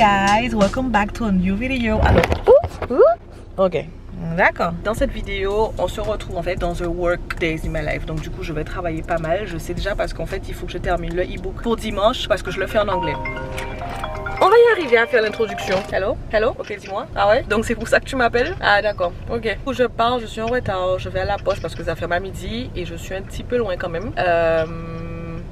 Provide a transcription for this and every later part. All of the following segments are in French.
guys, welcome back to a new video. Alors, ok, d'accord. Dans cette vidéo, on se retrouve en fait dans The Work Days in My Life. Donc du coup, je vais travailler pas mal. Je sais déjà parce qu'en fait, il faut que je termine le e-book pour dimanche parce que je le fais en anglais. On va y arriver à faire l'introduction. Hello? Hello? Ok, dis-moi. Ah ouais? Donc c'est pour ça que tu m'appelles? Ah d'accord, ok. Je pars, je suis en retard, je vais à la poste parce que ça fait ma midi et je suis un petit peu loin quand même.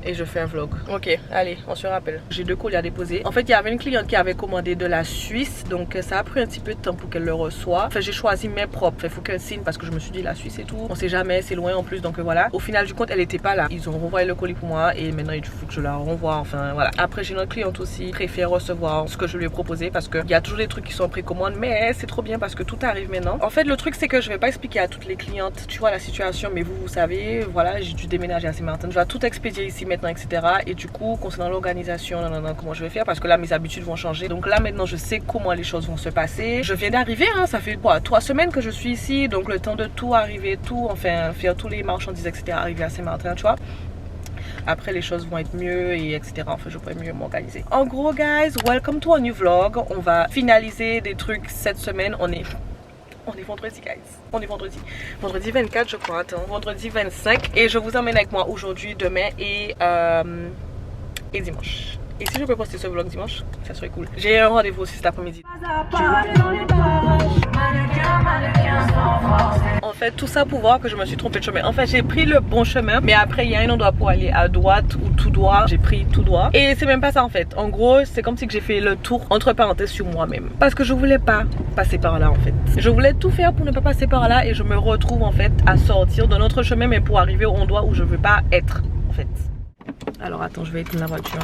Et je fais un vlog. Ok, allez, on se rappelle. J'ai 2 colis à déposer. En fait, il y avait une cliente qui avait commandé de la Suisse, donc ça a pris un petit peu de temps pour qu'elle le reçoive. Enfin, j'ai choisi mes propres. Il faut qu'elle signe parce que je me suis dit la Suisse et tout. On sait jamais, c'est loin en plus, donc voilà. Au final du compte, elle était pas là. Ils ont renvoyé le colis pour moi et maintenant il faut que je la renvoie. Enfin voilà. Après, j'ai une autre cliente aussi qui préfère recevoir ce que je lui ai proposé parce qu'il y a toujours des trucs qui sont en précommande, mais c'est trop bien parce que tout arrive maintenant. En fait, le truc c'est que je vais pas expliquer à toutes les clientes, tu vois la situation, mais vous savez, voilà, j'ai dû déménager à Saint-Martin. Je vais tout expédier ici maintenant, etc. Et du coup, concernant l'organisation, comment je vais faire parce que là, mes habitudes vont changer. Donc là, maintenant, je sais comment les choses vont se passer. Je viens d'arriver, hein, ça fait quoi, 3 semaines que je suis ici. Donc le temps de tout arriver, tout, enfin, faire tous les marchandises, etc. Arriver à Saint-Martin, tu vois. Après, les choses vont être mieux et etc. Enfin, je pourrais mieux m'organiser. En gros, guys, welcome to a new vlog. On va finaliser des trucs cette semaine. On est vendredi, guys. On est vendredi. Vendredi 24, je crois. Attends, vendredi 25. Et je vous emmène avec moi aujourd'hui, demain et dimanche. Et si je peux poster ce vlog dimanche, ça serait cool. J'ai un rendez-vous aussi cet après-midi. En fait, tout ça pour voir que je me suis trompée de chemin. En fait, j'ai pris le bon chemin, mais après, il y a un endroit pour aller à droite ou tout droit. J'ai pris tout droit. Et c'est même pas ça en fait. En gros, c'est comme si j'ai fait le tour entre parenthèses sur moi-même. Parce que je voulais pas passer par là en fait. Je voulais tout faire pour ne pas passer par là et je me retrouve en fait à sortir de notre chemin, mais pour arriver au endroit où je veux pas être en fait. Alors attends, je vais éteindre la voiture.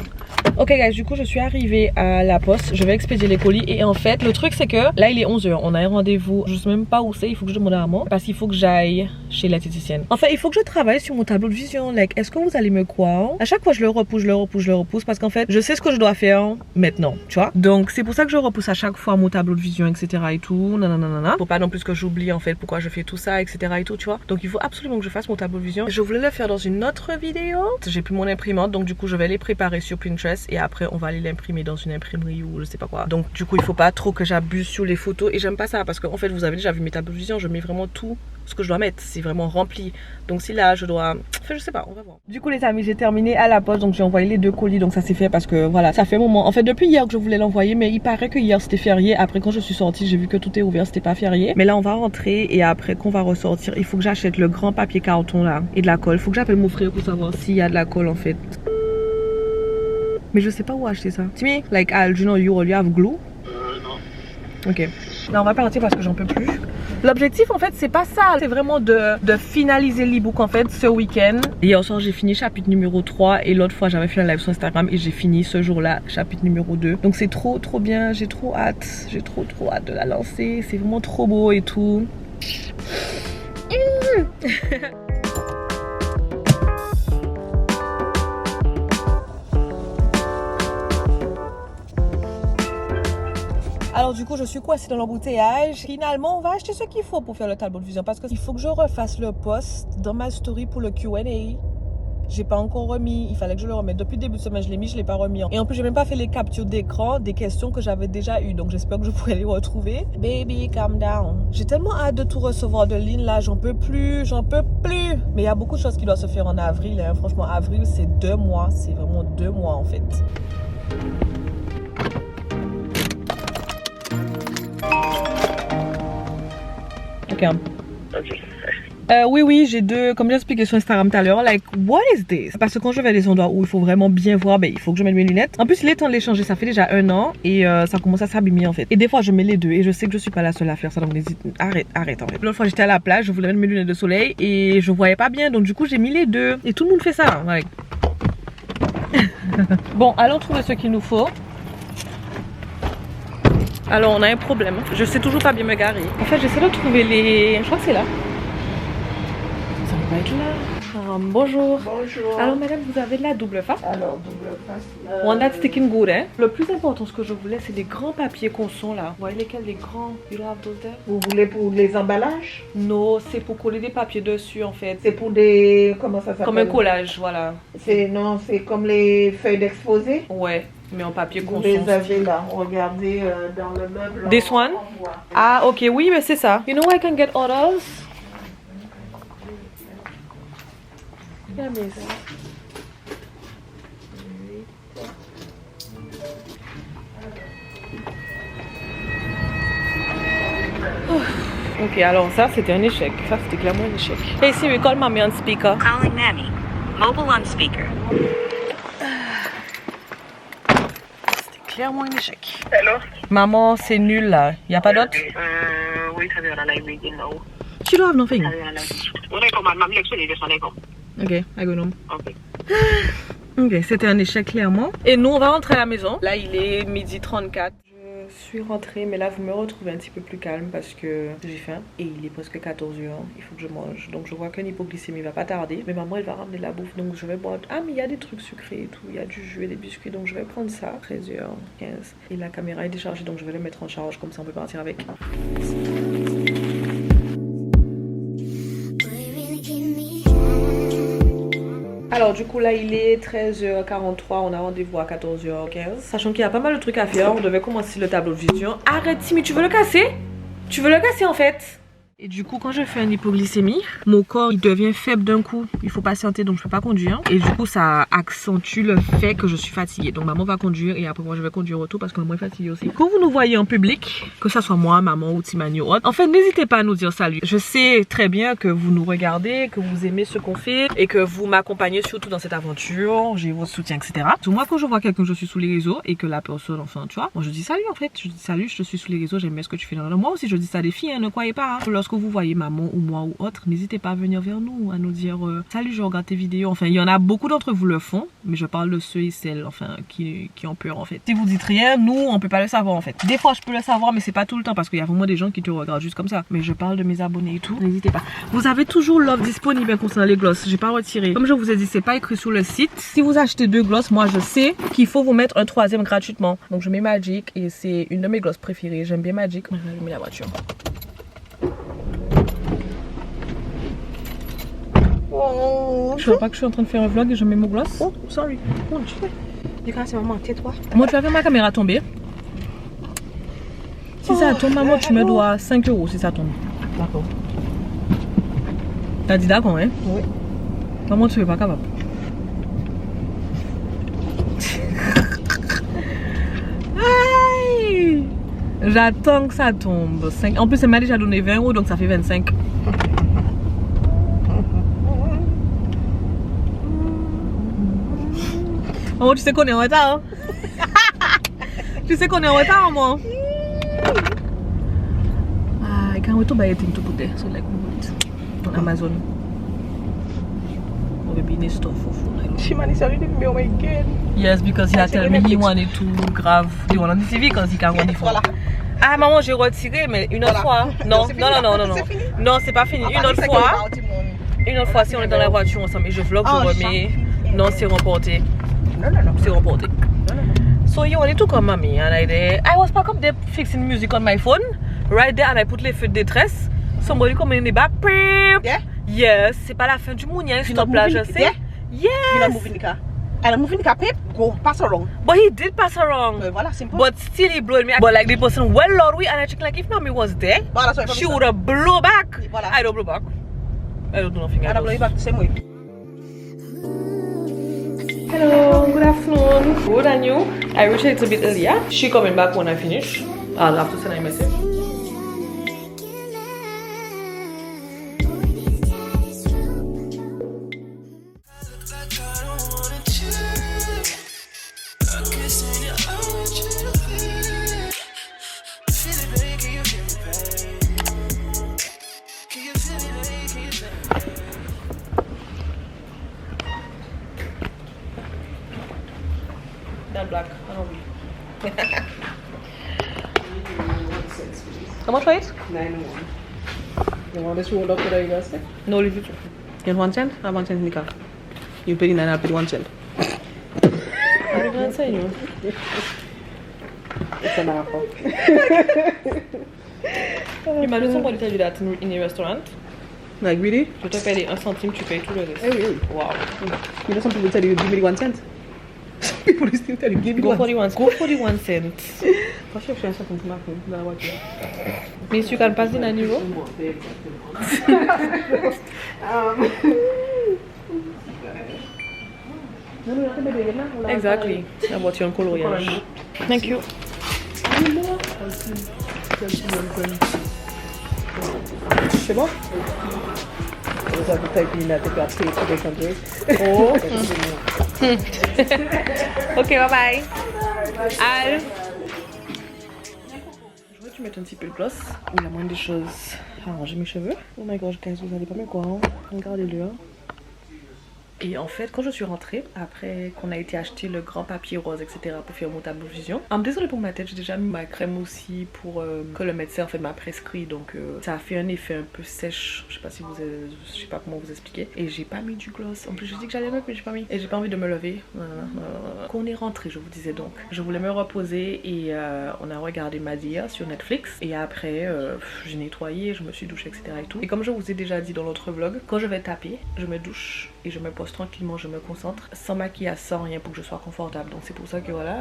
Ok guys, du coup je suis arrivée à la poste. Je vais expédier les colis. Et en fait le truc c'est que là il est 11 h. On a un rendez-vous. Je sais même pas où c'est. Il faut que je demande à maman. Parce qu'il faut que j'aille chez la diététicienne. En fait il faut que je travaille sur mon tableau de vision. Like, est-ce que vous allez me croire? À chaque fois je le repousse. Parce qu'en fait je sais ce que je dois faire maintenant. Tu vois. Donc c'est pour ça que je repousse à chaque fois mon tableau de vision, etc. et tout. Nanana. Pour pas non plus que j'oublie en fait pourquoi je fais tout ça, etc. et tout. Tu vois. Donc il faut absolument que je fasse mon tableau de vision. Je voulais le faire dans une autre vidéo. J'ai pris mon imprimante. Donc du coup je vais les préparer sur Pinterest et après on va aller l'imprimer dans une imprimerie ou je sais pas quoi. Donc du coup il faut pas trop que j'abuse sur les photos et j'aime pas ça parce qu'en fait vous avez déjà vu mes tableaux de vision, je mets vraiment tout ce que je dois mettre, c'est vraiment rempli. Donc si là je dois, enfin je sais pas, on va voir. Du coup les amis, j'ai terminé à la poste, donc j'ai envoyé les 2 colis, donc ça s'est fait parce que voilà, ça fait un moment. En fait depuis hier que je voulais l'envoyer, mais il paraît que hier c'était férié. Après quand je suis sortie, j'ai vu que tout est ouvert, c'était pas férié. Mais là on va rentrer et après qu'on va ressortir, il faut que j'achète le grand papier carton là et de la colle. Il faut que j'appelle mon frère pour savoir s'il y a de la colle en fait. Mais je sais pas où acheter ça. Timmy, like, do you know you have glue? Non. Ok. Là, on va partir parce que j'en peux plus. L'objectif, en fait, c'est pas ça. C'est vraiment de finaliser l'e-book, en fait, ce week-end. Hier soir, j'ai fini chapitre numéro 3. Et l'autre fois, j'avais fait un live sur Instagram. Et j'ai fini ce jour-là, chapitre numéro 2. Donc, c'est trop bien. J'ai trop hâte. J'ai trop hâte de la lancer. C'est vraiment trop beau et tout. Alors du coup je suis coincée dans l'embouteillage. Finalement on va acheter ce qu'il faut pour faire le tableau de vision parce qu'il faut que je refasse le post dans ma story pour le Q&A. J'ai pas encore remis, il fallait que je le remette. Depuis le début de semaine je l'ai mis, je l'ai pas remis. Et en plus j'ai même pas fait les captures d'écran des questions que j'avais déjà eues. Donc j'espère que je pourrai les retrouver. Baby calm down. J'ai tellement hâte de tout recevoir de Lynn là, j'en peux plus. Mais il y a beaucoup de choses qui doivent se faire en avril, hein. Franchement avril c'est 2 mois, c'est vraiment 2 mois en fait. Ok. Oui, j'ai 2, comme j'ai expliqué sur Instagram tout à l'heure, like, what is this? Parce que quand je vais à des endroits où il faut vraiment bien voir, ben, il faut que je mette mes lunettes. En plus, il est temps de les changer, ça fait déjà 1 an et ça commence à s'abîmer en fait. Et des fois, je mets les 2 et je sais que je suis pas la seule à faire ça, donc arrête en fait. L'autre fois, j'étais à la plage, je voulais mettre mes lunettes de soleil et je voyais pas bien, donc du coup, j'ai mis les 2. Et tout le monde fait ça, like. Bon, allons trouver ce qu'il nous faut. Alors on a un problème, je sais toujours pas bien me garer. En fait j'essaie de trouver les... Je crois que c'est là. Ça va être là. Bonjour. Bonjour. Alors madame, vous avez de la double face? Alors, double face. One that's sticking good, hein. Le plus important, ce que je voulais, c'est des grands papiers conçons là. Vous voyez lesquels, les grands? You don't have those there? Vous voulez pour les emballages? Non, c'est pour coller des papiers dessus en fait. C'est pour des... Comment ça s'appelle? Comme un collage, voilà. Non, c'est comme les feuilles d'exposé? Ouais. mais en papier Vous qu'on les avez là, regardez dans le meuble. This one? Ah, ok, oui, mais c'est ça. You know I can get others? Yeah, miss. Ok, alors ça c'était un échec. Ça c'était clairement un échec. Hey Siri, call mommy on speaker. Calling Mammy. Mobile on speaker. C'était clairement un échec. Hello? Maman, c'est nul là. Y a pas d'autre? Oui, ça vient dans la vie, you know. She don't have nothing. Ok, I go home. Ok. Ok, c'était un échec clairement. Et nous, on va rentrer à la maison. Là, il est 12h34. Je suis rentrée, mais là, vous me retrouvez un petit peu plus calme parce que j'ai faim. Et il est presque 14h. Il faut que je mange. Donc, je vois qu'une hypoglycémie va pas tarder. Mais maman, elle va ramener la bouffe. Donc, je vais boire. Ah, mais il y a des trucs sucrés et tout. Il y a du jus et des biscuits. Donc, je vais prendre ça. 13h15. Et la caméra est déchargée. Donc, je vais le mettre en charge. Comme ça, on peut partir avec. Alors du coup là il est 13h43, on a rendez-vous à 14h15. Sachant qu'il y a pas mal de trucs à faire, on devait commencer le tableau de vision. Arrête Timmy, tu veux le casser? Tu veux le casser en fait? Et du coup quand je fais une hypoglycémie, mon corps il devient faible d'un coup. Il faut patienter donc je peux pas conduire. Et du coup ça accentue le fait que je suis fatiguée. Donc maman va conduire et après moi je vais conduire au retour parce que maman est fatiguée aussi. Quand vous nous voyez en public, que ça soit moi, maman ou Timani ou autre, en fait n'hésitez pas à nous dire salut. Je sais très bien que vous nous regardez, que vous aimez ce qu'on fait et que vous m'accompagnez surtout dans cette aventure. J'ai votre soutien etc. Donc moi quand je vois quelqu'un que je suis sous les réseaux et que la personne enfin tu vois, moi je dis salut en fait. Je dis salut, je te suis sous les réseaux, j'aime bien ce que tu fais dans le moi aussi je dis ça des filles, hein, ne croyez pas. Hein. Lorsque vous voyez maman ou moi ou autre, n'hésitez pas à venir vers nous, à nous dire salut je regarde tes vidéos. Enfin il y en a beaucoup d'entre vous le font, mais je parle de ceux et celles enfin qui ont peur en fait. Si vous dites rien, nous on peut pas le savoir en fait. Des fois je peux le savoir mais c'est pas tout le temps parce qu'il y a vraiment des gens qui te regardent juste comme ça. Mais je parle de mes abonnés et tout, n'hésitez pas. Vous avez toujours l'offre disponible concernant les glosses, j'ai pas retiré. Comme je vous ai dit c'est pas écrit sur le site. Si vous achetez 2 glosses, moi je sais qu'il faut vous mettre un 3e gratuitement. Donc je mets Magic et c'est une de mes glosses préférées. J'aime bien Magic. Je mets la voiture. Oh, je vois pas que je suis en train de faire un vlog et je mets mon gloss. Oh, sorry. Oh, tu fais. Du coup, c'est maman, tais-toi. Moi, tu vas faire ma caméra tomber. Si ça tombe, maman, tu me dois 5 € si ça tombe. D'accord. T'as dit d'accord, hein? Oui. Maman, tu es pas capable. Aïe! J'attends que ça tombe. 5. En plus, elle m'a déjà donné 20 € donc ça fait 25. Oh, tu sais qu'on est en retard, hein? Tu sais qu'on est en retard, moi. Ah, I can't wait to buy a thing to put there. So like on Amazon. Or maybe in a store for phone. Shimani said you didn't be away again. Yes, because he tell me he wanted to grave. He wanted the TV because he can't run the phone. Ah, maman, j'ai retiré, mais une autre fois. Non, non. Non, c'est pas fini. Une autre fois. Une autre fois, si on est dans la voiture ensemble et je vlog, je remets. Non, c'est remporté. Non. C'est remporté. So you wanted to come, mommy, and I was back up there fixing music on my phone, right there, and I put les feux de détresse. Somebody come in the back. Yeah? Yes, c'est pas la fin du monde, il y a un stop là, je sais. Yes. You're not moving the car. And I'm moving the car, Pip. Go pass around. But he did pass around. Voilà, simple. But still he blowed me. But like the person, well, Lord, we and I check like if mommy was there, Voilà, she would have blown back. Voilà. I don't blow back. I don't do nothing. And I'm going back the same way. Hello, good afternoon. Good, and you? I reached a little bit earlier. She coming back when I finish. I'll have to send her a message. That black. I don't know. How much for it? 9-1. You want this rolled up to the university? No, leave it. Get 1 cent? I have 1 cent in the car. You pay 9, I'll pay 1 cent. I don't answer you. It's an apple. Imagine somebody tell you that in a restaurant. Like, really? Je te paye les 1 centime, tu payes tout le reste. Hey, really? Wow. You know, some people tell you, give me the 1 cent. People still tell you, give me Go one. 41, go 41 cents. Pas chercher un certain marque dans la voiture. Mais tu can passer à niveau? Exactly. La voiture en coloriage. Thank you. C'est bon? Oh. Ok, bye bye. Al. Je voudrais que tu mettes un petit peu de gloss. Ou la moindre des choses. Arranger mes cheveux. Oh my gosh, guys, vous n'allez pas me croire. Regardez-le. Et en fait, quand je suis rentrée, après qu'on a été acheter le grand papier rose, etc. pour faire mon tableau vision, désolée pour ma tête, j'ai déjà mis ma crème aussi pour que le médecin en fait m'a prescrit. Donc ça a fait un effet un peu sèche. Je sais pas si vous, je sais pas comment vous expliquer. Et j'ai pas mis du gloss. En plus, je dis que j'allais mettre, mais j'ai pas mis. Et j'ai pas envie de me lever. Quand on est rentré, je vous disais donc, je voulais me reposer et on a regardé Madea sur Netflix. Et après, j'ai nettoyé, je me suis douchée, etc. et tout. Et comme je vous ai déjà dit dans l'autre vlog, quand je vais taper, je me douche et je me pose tranquillement, je me concentre sans maquillage, sans rien pour que je sois confortable. Donc c'est pour ça que voilà,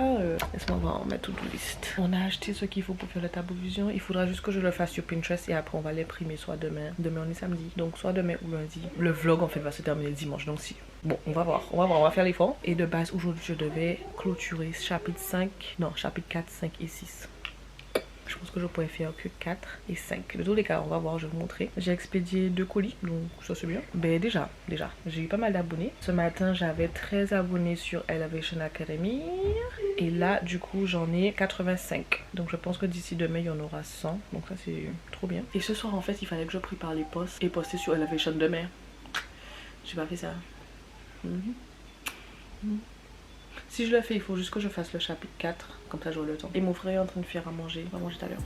laisse-moi voir, on met tout liste. On a acheté ce qu'il faut pour faire le tableau vision. Il faudra juste que je le fasse sur Pinterest et après on va l'imprimer soit demain. Demain on est samedi, donc soit demain ou lundi. Le vlog en fait va se terminer dimanche, donc si. Bon, on va voir, on va faire l'effort. Et de base aujourd'hui je devais clôturer chapitre 5, non chapitre 4, 5 et 6. Je pense que je pourrais faire que 4 et 5. De tous les cas, on va voir, je vais vous montrer. J'ai expédié 2 colis, donc ça c'est bien. Ben déjà, j'ai eu pas mal d'abonnés. Ce matin, j'avais 13 abonnés sur Elevation Academy. Et là, du coup, j'en ai 85. Donc je pense que d'ici demain, il y en aura 100. Donc ça c'est trop bien. Et ce soir, en fait, il fallait que je prépare les posts et poster sur Elevation demain. J'ai pas fait ça. Si je le fais, il faut juste que je fasse le chapitre 4, comme ça j'aurai le temps. Et mon frère est en train de faire à manger, on va manger tout à l'heure.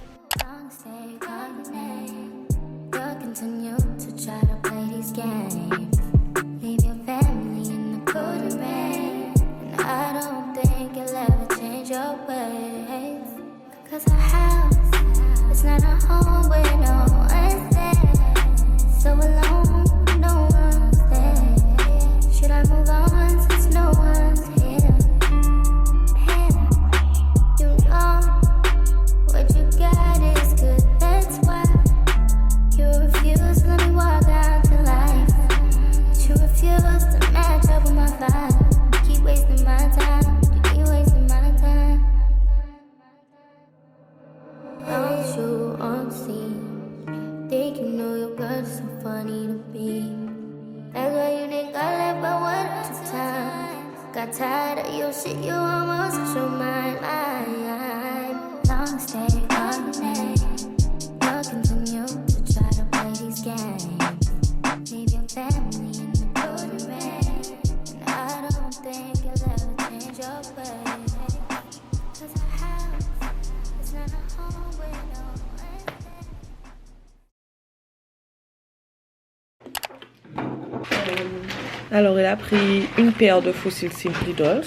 Alors elle a pris une paire de fossiles Simply Dolls.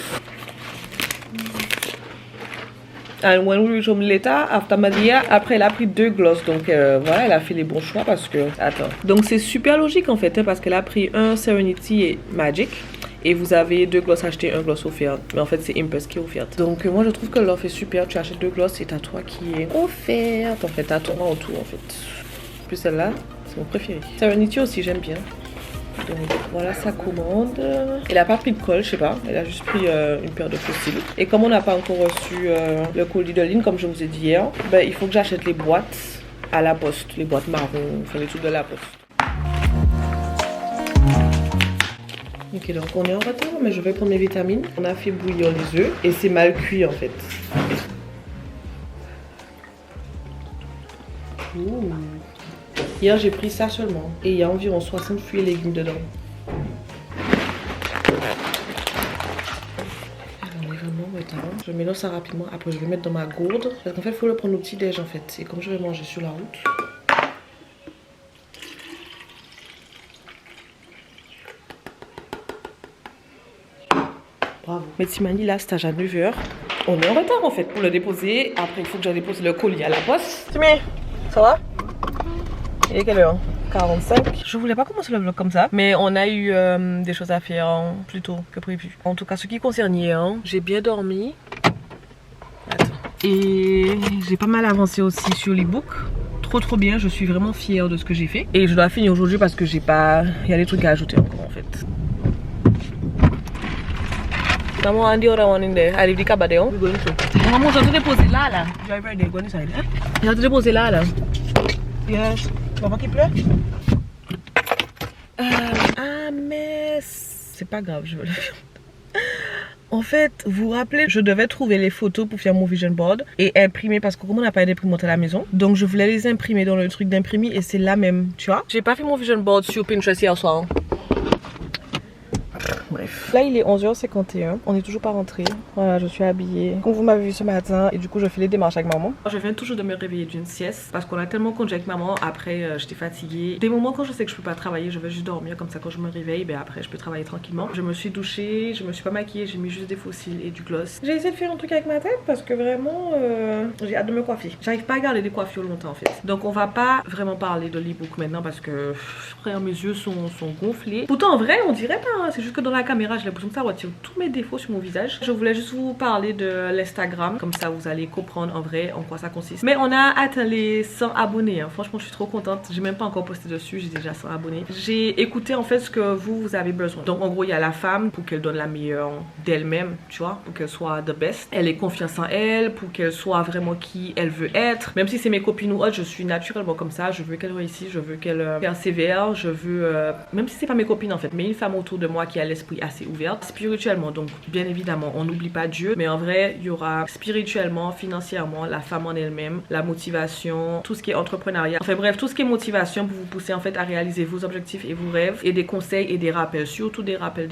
And when we reach home later, after Madea, après elle a pris 2 gloss. Donc voilà, elle a fait les bons choix parce que... Attends. Donc c'est super logique en fait, hein, parce qu'elle a pris un Serenity et Magic. Et vous avez 2 gloss achetés, un gloss offert. Mais en fait c'est Impulse qui est offerte. Donc moi je trouve que l'offre est super. Tu achètes 2 gloss et t'as 3 qui est offerte. En fait t'as 3 en tout en fait. Plus celle-là, c'est mon préféré. Serenity aussi j'aime bien. Donc voilà sa commande. Elle a pas pris de colle, je sais pas. Elle a juste pris une paire de fossiles. Et comme on n'a pas encore reçu le colis de Lynn, comme je vous ai dit hier, ben, il faut que j'achète les boîtes à la poste. Les boîtes marron, enfin les trucs de la poste. Ok, donc on est en retard, mais je vais prendre mes vitamines. On a fait bouillir les œufs et c'est mal cuit en fait. Ouh. Hier j'ai pris ça seulement et il y a environ 60 fruits et légumes dedans. On est vraiment en retard. Je mélange ça rapidement, après je vais mettre dans ma gourde. Parce qu'en fait il faut le prendre au petit déj en fait. Et comme je vais manger sur la route. Bravo. Médecimanie là stage à 9h. On est en retard en fait pour le déposer. Après il faut que je dépose le colis à la poste. Timmy, ça va? Il est quelle heure? 11h45. Je voulais pas commencer le vlog comme ça, mais on a eu des choses à faire plus tôt que prévu. En tout cas, ce qui concerne hier, j'ai bien dormi. Attends. Et j'ai pas mal avancé aussi sur l'e-book. Trop bien, je suis vraiment fière de ce que j'ai fait. Et je dois finir aujourd'hui parce que j'ai pas... Il y a des trucs à ajouter encore en fait. Maman, Andy, other one in there. I leave the cupboard there. We're going to. Maman, j'ai tout déposé là. Driver, they go inside. J'ai tout déposé là. Yes. Maman qui pleure? Ah mais c'est pas grave, je vais le faire. En fait, vous vous rappelez, je devais trouver les photos pour faire mon vision board et imprimer parce que comme on n'a pas d'imprimante à la maison, donc je voulais les imprimer dans le truc d'imprimer et c'est la même, tu vois. J'ai pas fait mon vision board sur Pinterest hier soir. Bref. Là, il est 11h51. On n'est toujours pas rentré. Voilà, je suis habillée. Comme vous m'avez vu ce matin, et du coup, je fais les démarches avec maman. Je viens toujours de me réveiller d'une sieste parce qu'on a tellement congé avec maman. Après, j'étais fatiguée. Des moments quand je sais que je peux pas travailler, je vais juste dormir. Comme ça, quand je me réveille, ben après, je peux travailler tranquillement. Je me suis douchée, je me suis pas maquillée, j'ai mis juste des faux cils et du gloss. J'ai essayé de faire un truc avec ma tête parce que vraiment, j'ai hâte de me coiffer. J'arrive pas à garder des coiffures longtemps en fait. Donc, on va pas vraiment parler de l'e-book maintenant parce que frère, mes yeux sont gonflés. Pourtant, en vrai, on dirait pas. Hein. C'est juste que dans la caméra, j'ai l'impression que ça retire tous mes défauts sur mon visage. Je voulais juste vous parler de l'Instagram, comme ça vous allez comprendre en vrai en quoi ça consiste. Mais on a atteint les 100 abonnés, hein. Franchement je suis trop contente, j'ai même pas encore posté dessus, j'ai déjà 100 abonnés. J'ai écouté en fait ce que vous avez besoin. Donc en gros il y a la femme pour qu'elle donne la meilleure d'elle-même, tu vois, pour qu'elle soit the best. Elle ait confiance en elle, pour qu'elle soit vraiment qui elle veut être. Même si c'est mes copines ou autres, je suis naturellement comme ça, je veux qu'elle réussisse, je veux qu'elle persévère, je veux, même si c'est pas mes copines en fait, mais une femme autour de moi qui a l'esprit assez ouverte. Spirituellement, donc bien évidemment on n'oublie pas Dieu, mais en vrai il y aura spirituellement, financièrement, la femme en elle-même, la motivation, tout ce qui est entrepreneuriat, enfin bref, tout ce qui est motivation pour vous pousser en fait à réaliser vos objectifs et vos rêves, et des conseils et des rappels, surtout des rappels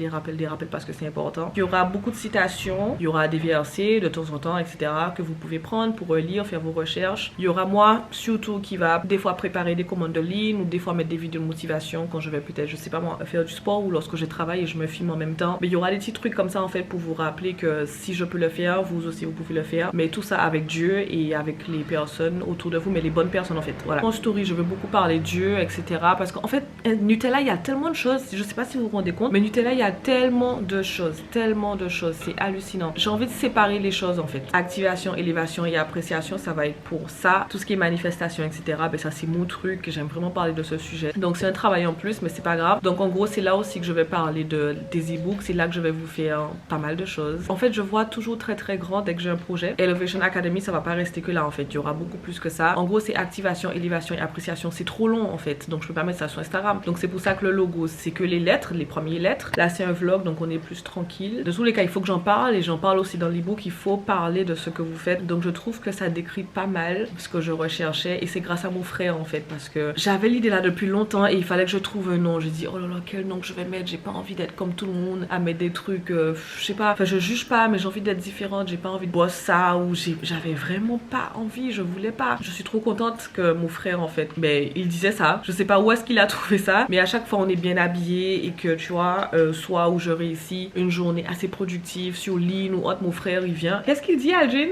parce que c'est important. Il y aura beaucoup de citations, il y aura des versets de temps en temps, etc. que vous pouvez prendre pour lire, faire vos recherches. Il y aura moi surtout qui va des fois préparer des commandes de ligne ou des fois mettre des vidéos de motivation quand je vais peut-être, je sais pas moi, faire du sport ou lorsque je travaille et je me filme en même temps. Mais il y aura des petits trucs comme ça en fait pour vous rappeler que si je peux le faire, vous aussi vous pouvez le faire, mais tout ça avec Dieu et avec les personnes autour de vous, mais les bonnes personnes en fait. Voilà. En story je veux beaucoup parler de Dieu, etc. parce qu'en fait Nutella il y a tellement de choses, je sais pas si vous vous rendez compte, mais Nutella il y a tellement de choses, c'est hallucinant. J'ai envie de séparer les choses en fait. Activation, élévation et appréciation, ça va être pour ça. Tout ce qui est manifestation, etc. ben ça c'est mon truc, j'aime vraiment parler de ce sujet, donc c'est un travail en plus, mais c'est pas grave. Donc en gros c'est là aussi que je vais parler des e-books, c'est là que je vais vous faire pas mal de choses. En fait je vois toujours très grand dès que j'ai un projet. Elevation Academy ça va pas rester que là en fait, il y aura beaucoup plus que ça. En gros c'est activation, élévation et appréciation, c'est trop long en fait, donc je peux pas mettre ça sur Instagram. Donc c'est pour ça que le logo c'est que les lettres, les premières lettres. Là c'est un vlog donc on est plus tranquille. De tous les cas il faut que j'en parle et j'en parle aussi dans l'e-book, il faut parler de ce que vous faites. Donc je trouve que ça décrit pas mal ce que je recherchais et c'est grâce à mon frère en fait, parce que j'avais l'idée là depuis longtemps et il fallait que je trouve un nom. J'ai dit oh là là quel nom que je vais mettre, j'ai pas envie d'être comme tout le monde à mettre des trucs je sais pas, enfin je juge pas mais j'ai envie d'être différente, j'ai pas envie de boire ça ou j'avais vraiment pas envie, je voulais pas. Je suis trop contente que mon frère en fait, ben il disait ça, je sais pas où est-ce qu'il a trouvé ça, mais à chaque fois on est bien habillé et que tu vois soit où je réussis une journée assez productive sur Lean ou autre, mon frère il vient. Qu'est-ce qu'il dit Aldrin?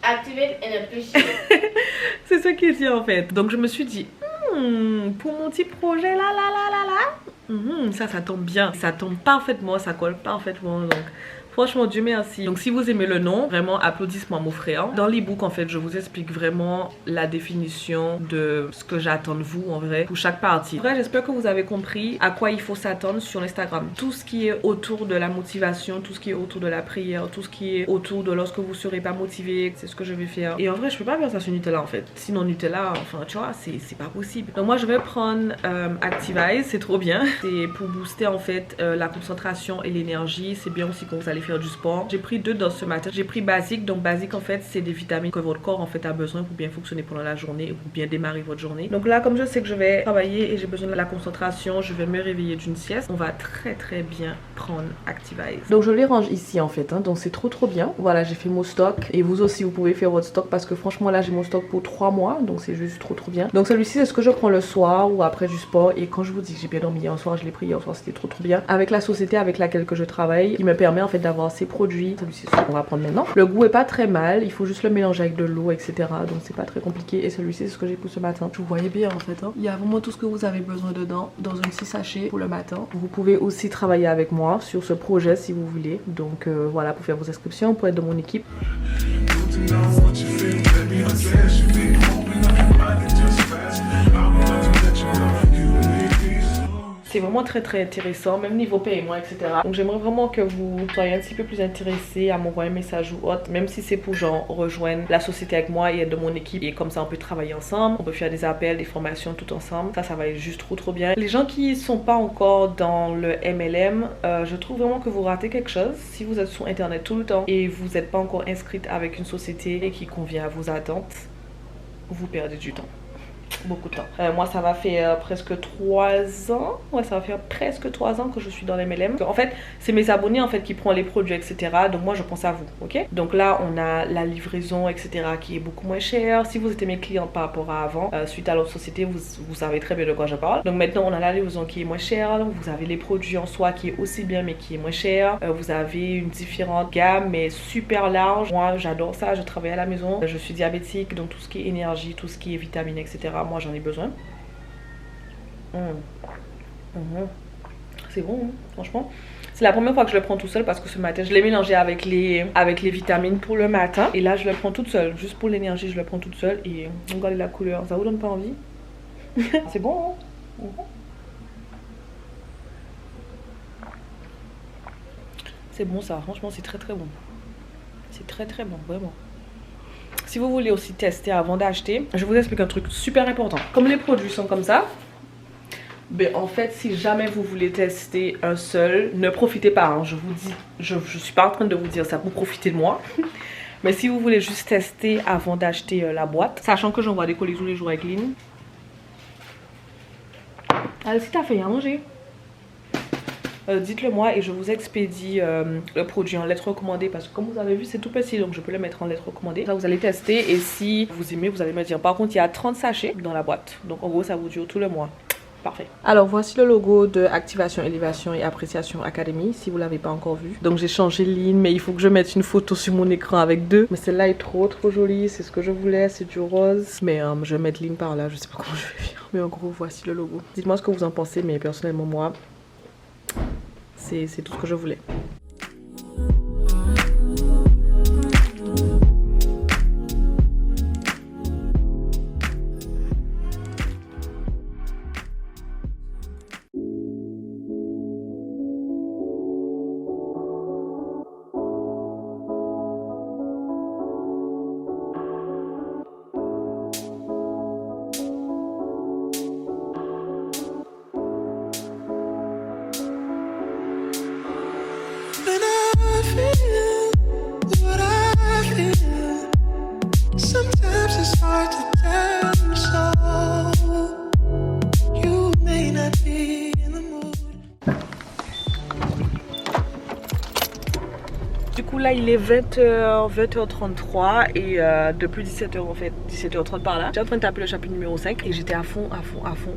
Activate and appreciate. C'est ce qu'il dit en fait. Donc je me suis dit pour mon petit projet là ça tombe bien, ça tombe parfaitement, ça colle parfaitement, donc franchement Dieu merci. Donc si vous aimez le nom, vraiment applaudissements à mon frère. Dans l'e-book en fait je vous explique vraiment la définition de ce que j'attends de vous en vrai pour chaque partie. En vrai j'espère que vous avez compris à quoi il faut s'attendre sur l'Instagram. Tout ce qui est autour de la motivation, tout ce qui est autour de la prière, tout ce qui est autour de lorsque vous serez pas motivé, c'est ce que je vais faire. Et en vrai je peux pas faire ça sur Nutella en fait. Sinon Nutella, enfin tu vois, c'est pas possible. Donc moi je vais prendre Activize, c'est trop bien. C'est pour booster en fait la concentration et l'énergie. C'est bien aussi quand vous allez faire du sport. J'ai pris 2 doses ce matin. J'ai pris basique. Donc basique en fait c'est des vitamines que votre corps en fait a besoin pour bien fonctionner pendant la journée et pour bien démarrer votre journée. Donc là comme je sais que je vais travailler et j'ai besoin de la concentration, je vais me réveiller d'une sieste. On va très bien prendre Activize. Donc je les range ici en fait donc c'est trop bien. Voilà j'ai fait mon stock et vous aussi vous pouvez faire votre stock parce que franchement là j'ai mon stock pour 3 mois donc c'est juste trop bien. Donc celui-ci c'est ce que je prends le soir ou après du sport et quand je vous dis que j'ai bien dormi hier soir, je l'ai pris hier soir, c'était trop bien. Avec la société avec laquelle que je travaille qui me permet en fait d'avoir d'avoir ces produits. Celui-ci, c'est ce qu'on va prendre maintenant. Le goût est pas très mal, il faut juste le mélanger avec de l'eau, etc. Donc c'est pas très compliqué. Et celui-ci, c'est ce que j'ai pris ce matin. Vous voyez bien en fait, hein. Il y a vraiment tout ce que vous avez besoin dedans dans un petit sachet pour le matin. Vous pouvez aussi travailler avec moi sur ce projet si vous voulez. Donc voilà, pour faire vos inscriptions, pour être de mon équipe. C'est vraiment très intéressant, même niveau paiement, etc. Donc j'aimerais vraiment que vous soyez un petit peu plus intéressés à m'envoyer un message ou autre, même si c'est pour genre rejoindre la société avec moi et être de mon équipe. Et comme ça on peut travailler ensemble, on peut faire des appels, des formations tout ensemble. Ça va être juste trop bien. Les gens qui sont pas encore dans le MLM, je trouve vraiment que vous ratez quelque chose. Si vous êtes sur internet tout le temps et vous n'êtes pas encore inscrite avec une société qui convient à vos attentes, vous perdez du temps. Beaucoup de temps. Moi ça va faire presque 3 ans. Ouais, ça va faire presque 3 ans que je suis dans les MLM. En fait, c'est mes abonnés en fait qui prennent les produits, etc. Donc moi je pense à vous, ok? Donc là on a la livraison, etc. qui est beaucoup moins chère. Si vous étiez mes clients par rapport à avant, suite à l'autre société, vous savez très bien de quoi je parle. Donc maintenant on a la livraison qui est moins chère. Vous avez les produits en soi qui est aussi bien mais qui est moins cher. Vous avez une différente gamme mais super large. Moi j'adore ça, je travaille à la maison. Je suis diabétique, donc tout ce qui est énergie, tout ce qui est vitamines, etc. Moi j'en ai besoin. C'est bon, hein, franchement. C'est la première fois que je le prends tout seul parce que ce matin je l'ai mélangé avec les vitamines pour le matin. Et là je le prends toute seule, juste pour l'énergie je le prends toute seule. Et regardez la couleur, ça vous donne pas envie? C'est bon, hein? C'est bon ça, franchement c'est très bon. C'est très bon, vraiment. Si vous voulez aussi tester avant d'acheter, je vous explique un truc super important. Comme les produits sont comme ça, ben en fait si jamais vous voulez tester un seul, ne profitez pas, hein. Je vous dis, je suis pas en train de vous dire ça pour profiter de moi. Mais si vous voulez juste tester avant d'acheter la boîte, sachant que j'envoie des colis tous les jours avec Lynn. Alors si t'as fait à manger, dites-le moi et je vous expédie le produit en lettre recommandée parce que comme vous avez vu c'est tout petit donc je peux le mettre en lettre recommandée. Là vous allez tester et si vous aimez vous allez me dire. Par contre il y a 30 sachets dans la boîte donc en gros ça vous dure tout le mois. Parfait. Alors voici le logo de Activation, Élévation et Appréciation Academy si vous l'avez pas encore vu. Donc j'ai changé ligne mais il faut que je mette une photo sur mon écran avec deux. Mais celle-là est trop jolie, c'est ce que je voulais, c'est du rose. Mais je vais mettre ligne par là, je sais pas comment je vais faire. Mais en gros voici le logo. Dites-moi ce que vous en pensez mais personnellement moi c'est tout ce que je voulais. Du coup là il est 20h33 et depuis 17h en fait, 17h30 par là. J'étais en train de taper le chapitre numéro 5 et j'étais à fond.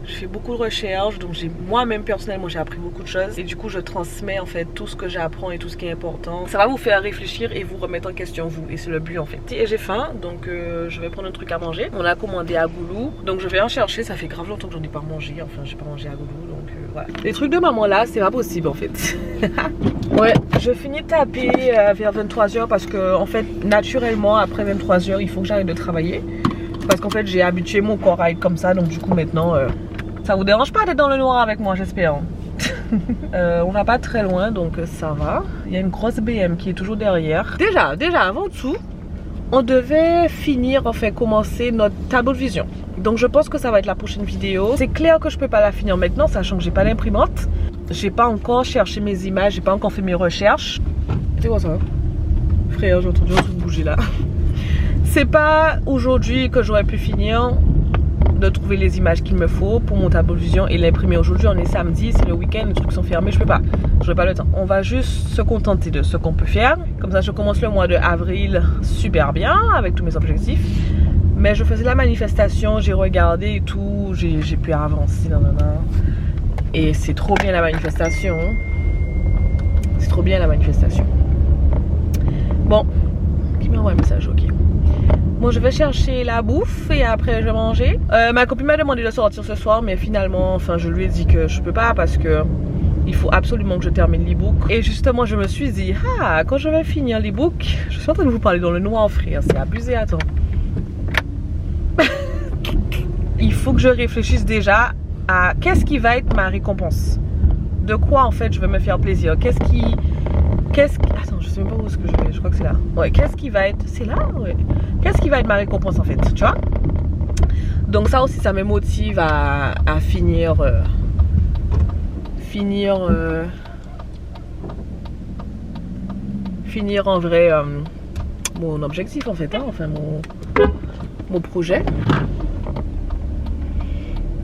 Je fais beaucoup de recherches donc moi-même personnellement j'ai appris beaucoup de choses et du coup je transmets en fait tout ce que j'apprends et tout ce qui est important. Ça va vous faire réfléchir et vous remettre en question vous et c'est le but en fait. Et j'ai faim donc je vais prendre un truc à manger. On a commandé à Goulou donc je vais en chercher, ça fait grave longtemps que j'en ai pas mangé, enfin j'ai pas mangé à Goulou donc voilà. Les trucs de maman là c'est pas possible en fait. Ouais, je finis de taper vers 23h parce que en fait naturellement après 23h il faut que j'arrête de travailler parce qu'en fait j'ai habitué mon corps à être comme ça donc du coup maintenant ça vous dérange pas d'être dans le noir avec moi j'espère. On va pas très loin donc ça va. Il y a une grosse BM qui est toujours derrière. Déjà avant tout on devait finir commencer notre tableau de vision donc je pense que ça va être la prochaine vidéo. C'est clair que je peux pas la finir maintenant sachant que j'ai pas l'imprimante. J'ai pas encore cherché mes images, j'ai pas encore fait mes recherches. C'est quoi ça? Frère, j'ai entendu un truc bouger là. C'est pas aujourd'hui que j'aurais pu finir de trouver les images qu'il me faut pour mon tableau de vision et l'imprimer. Aujourd'hui on est samedi, c'est le week-end, les trucs sont fermés, je peux pas. J'aurai pas le temps. On va juste se contenter de ce qu'on peut faire. Comme ça je commence le mois de avril super bien avec tous mes objectifs. Mais je faisais la manifestation, j'ai regardé et tout, j'ai pu avancer, Et c'est trop bien la manifestation. C'est trop bien la manifestation. Bon, qui m'envoie un message, ok. Bon, je vais chercher la bouffe et après je vais manger. Ma copine m'a demandé de sortir ce soir, mais finalement, enfin, je lui ai dit que je peux pas parce que il faut absolument que je termine l'e-book. Et justement, je me suis dit, ah, quand je vais finir l'e-book, je suis en train de vous parler dans le noir, frère, c'est abusé, attends. Il faut que je réfléchisse déjà à qu'est-ce qui va être ma récompense. De quoi en fait je vais me faire plaisir. Attends, je sais même pas où est-ce que je vais, je crois que c'est là. Ouais, qu'est-ce qui va être... C'est là, ouais. Qu'est-ce qui va être ma récompense en fait, tu vois? Donc ça aussi, ça me motive à finir... finir en vrai mon objectif en fait, hein, enfin mon projet.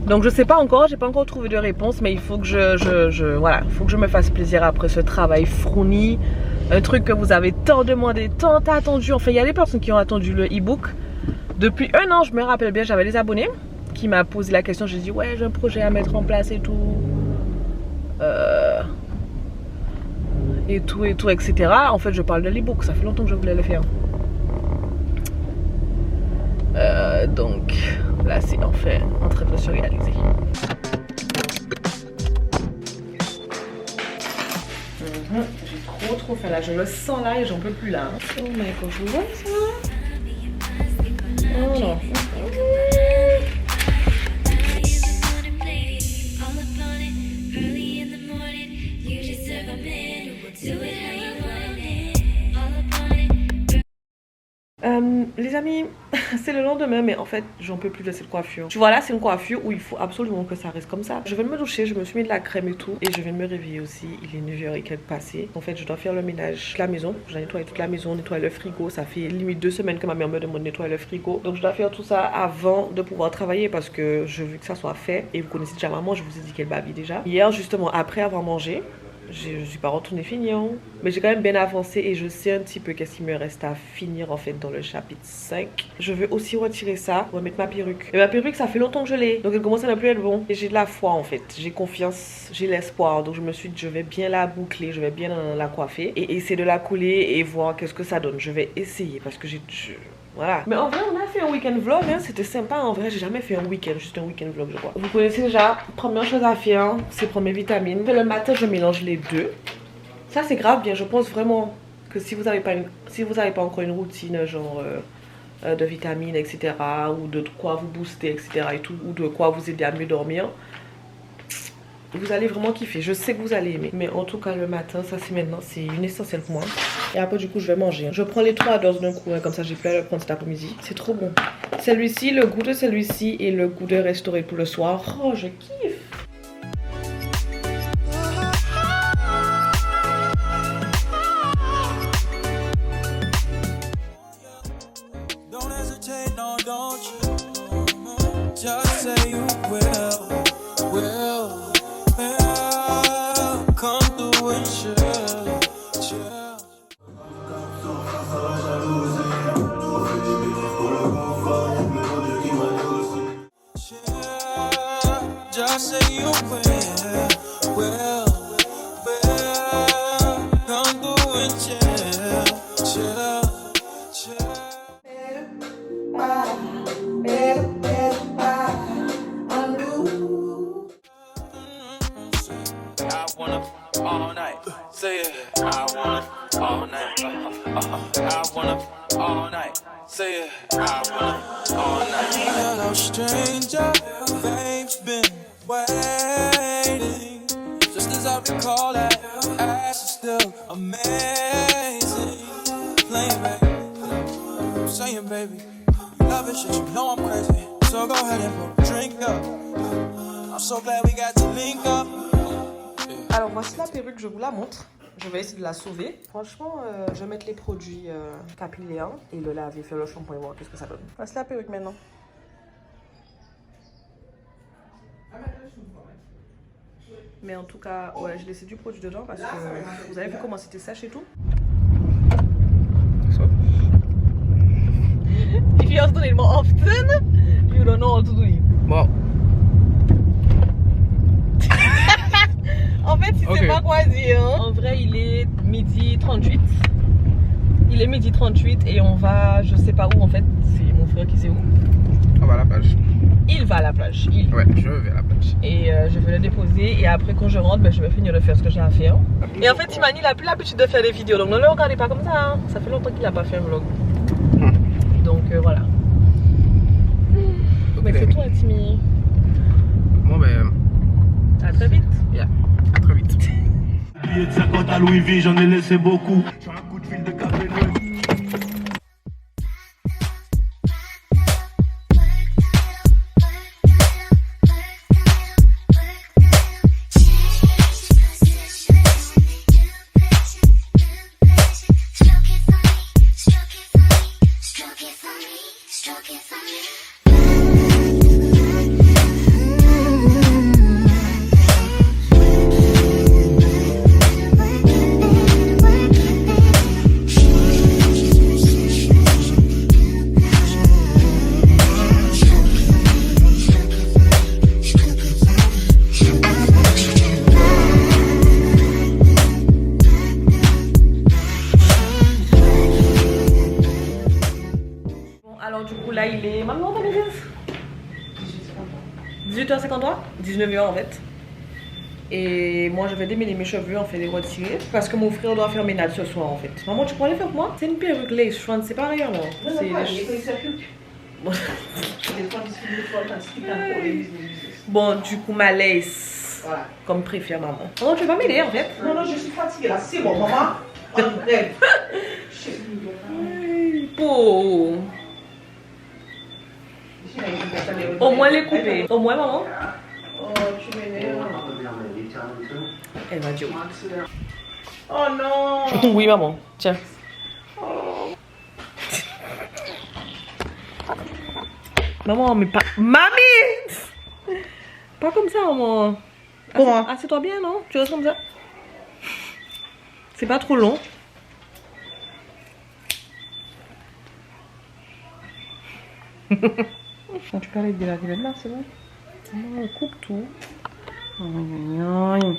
Donc je sais pas encore, j'ai pas encore trouvé de réponse, mais il faut que voilà, il faut que je me fasse plaisir après ce travail fourni, un truc que vous avez tant demandé, tant attendu. Enfin, il y a des personnes qui ont attendu le e-book depuis 1 an. Je me rappelle bien, j'avais des abonnés qui m'ont posé la question. J'ai dit ouais, j'ai un projet à mettre en place et tout. Etc. En fait, je parle de l'e-book, ça fait longtemps que je voulais le faire. Donc là, c'est enfin en train de se réaliser. J'ai trop faim là, je le sens là et j'en peux plus là. Oh my god, je vois ça. Oh non. Les amis, c'est le lendemain, mais en fait j'en peux plus de cette coiffure. Tu vois là, c'est une coiffure où il faut absolument que ça reste comme ça. Je viens de me doucher, je me suis mis de la crème et tout, et je viens de me réveiller aussi. Il est 9h et quelques passé. En fait, je dois faire le ménage de la maison. Je dois nettoyer toute la maison, nettoyer le frigo. Ça fait limite 2 semaines que ma mère me demande de nettoyer le frigo. Donc je dois faire tout ça avant de pouvoir travailler parce que je veux que ça soit fait. Et vous connaissez déjà maman, je vous ai dit qu'elle bavait déjà. Hier justement, après avoir mangé, je suis pas retournée finir, mais j'ai quand même bien avancé et je sais un petit peu qu'est-ce qu'il me reste à finir en fait dans le chapitre 5. Je veux aussi retirer ça, remettre ma perruque. Et ma perruque, ça fait longtemps que je l'ai, donc elle commence à ne plus être bon. Et j'ai de la foi en fait, j'ai confiance, j'ai l'espoir. Donc je me suis dit, je vais bien la boucler, je vais bien la coiffer et essayer de la couler et voir qu'est-ce que ça donne. Je vais essayer parce que voilà. Mais en vrai, on a fait un week-end vlog, hein. C'était sympa. En vrai, j'ai jamais fait un week-end, juste un week-end vlog, je crois. Vous connaissez déjà, première chose à faire, c'est prendre mes vitamines. Le matin, je mélange les deux. Ça, c'est grave bien. Je pense vraiment que si vous n'avez pas encore une routine, genre de vitamines, etc., ou de quoi vous booster, etc., et tout, ou de quoi vous aider à mieux dormir, vous allez vraiment kiffer. Je sais que vous allez aimer. Mais en tout cas, le matin, ça c'est maintenant, c'est une essentielle pour moi. Et après, du coup, je vais manger. Je prends les 3 doses d'un coup, hein, comme ça, j'ai plus à le prendre cet après-midi. C'est trop bon. Celui-ci, le goût de celui-ci et le goût de restauré pour le soir. Oh, je kiffe. Stranger, babe's been waiting. Just as I recall that ass is still amazing. Playing baby, I'm saying baby, love it, shit, you know I'm crazy. So go ahead and put a drink up. I'm so glad we got to link up. Alors voici la perruque, je vous la montre. Je vais essayer de la sauver. Franchement, je vais mettre les produits capillaires et le laver, faire le shampoing et voir qu'est-ce que ça donne. Voici la perruque maintenant. Mais en tout cas, ouais, j'ai laissé du produit dedans parce que vous avez vu comment c'était sèche et tout. If you are doing it more often, you don't know how to do it. Bon. En fait, si c'est pas quoi dire. En vrai, il est 12h38. Il est 12h38 et on va, je sais pas où en fait. C'est mon frère qui sait où. On va à la plage. Il va à la plage. Ouais, je vais à la plage. Et je vais le déposer et après quand je rentre, ben, je vais finir de faire ce que j'ai à faire. Et en fait, Timani, il a plus l'habitude de faire des vidéos, donc ne le regardez pas comme ça. Hein. Ça fait longtemps qu'il n'a pas fait un vlog. Donc voilà. Mais c'est toi, Timmy. Bon ben, à très vite. Yeah. À très vite. Billet de 50 à Louis V, j'en ai laissé beaucoup. J'ai un coup de fil de café Noël. Alors du coup là il est... Maman, t'as les 18h53 19h en fait. Et moi je vais démêler mes cheveux, en fait les retirer. Parce que mon frère doit faire ménage ce soir en fait. Maman, tu pourrais les faire pour moi? C'est une perruque lace front, c'est pas rien non. C'est bon, du coup ma lace. Voilà. Comme préfère maman. Maman, tu vas pas m'aider en fait? Non, je suis fatiguée là, c'est bon, maman. Pour... Au moins les couper. Au moins maman. Oh, tu m'énerves. Elle va dire. Oh non. Oui maman, tiens. Maman, mais pas... Mamie! Pas comme ça maman. Comment? Assieds-toi bien non? Tu restes comme ça. C'est pas trop long. Tu peux aller de la ville là, c'est bon? On coupe tout. Aïe.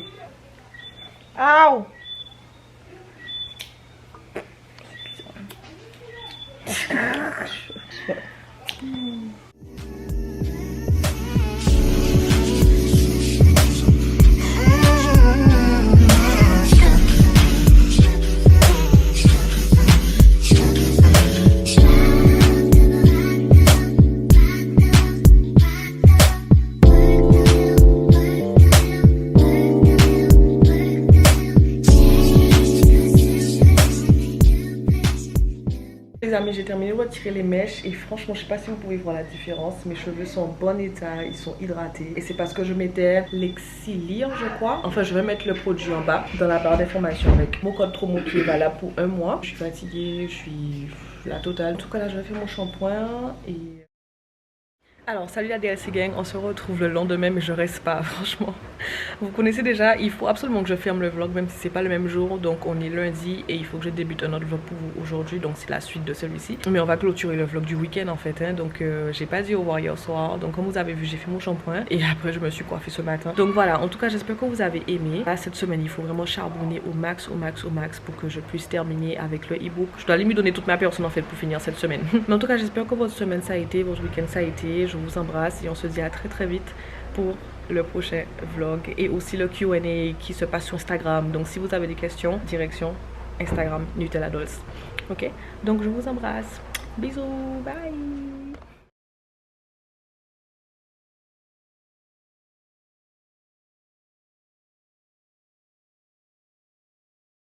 Les amis, j'ai terminé de retirer les mèches et franchement je sais pas si vous pouvez voir la différence. Mes cheveux sont en bon état, ils sont hydratés et c'est parce que je mettais l'Exilire je crois. Enfin je vais mettre le produit en bas dans la barre d'information avec mon code promo qui est valable pour 1 mois. Je suis fatiguée, je suis la totale. En tout cas là je vais faire mon shampoing et... Alors salut la DLC gang, on se retrouve le lendemain mais je reste pas franchement. Vous connaissez déjà, il faut absolument que je ferme le vlog même si c'est pas le même jour. Donc on est lundi et il faut que je débute un autre vlog pour vous aujourd'hui. Donc c'est la suite de celui-ci. Mais on va clôturer le vlog du week-end en fait hein. Donc j'ai pas dit au revoir hier soir. Donc comme vous avez vu j'ai fait mon shampoing et après je me suis coiffée ce matin. Donc voilà, en tout cas j'espère que vous avez aimé. Là cette semaine il faut vraiment charbonner au max pour que je puisse terminer avec le e-book. Je dois limite donner toute ma personne en fait pour finir cette semaine. Mais en tout cas j'espère que votre semaine ça a été, votre week-end ça a été. Je vous embrasse et on se dit à très vite pour le prochain vlog et aussi le Q&A qui se passe sur Instagram. Donc si vous avez des questions, direction Instagram Nutella Dolls. Ok, donc je vous embrasse, bisous, bye.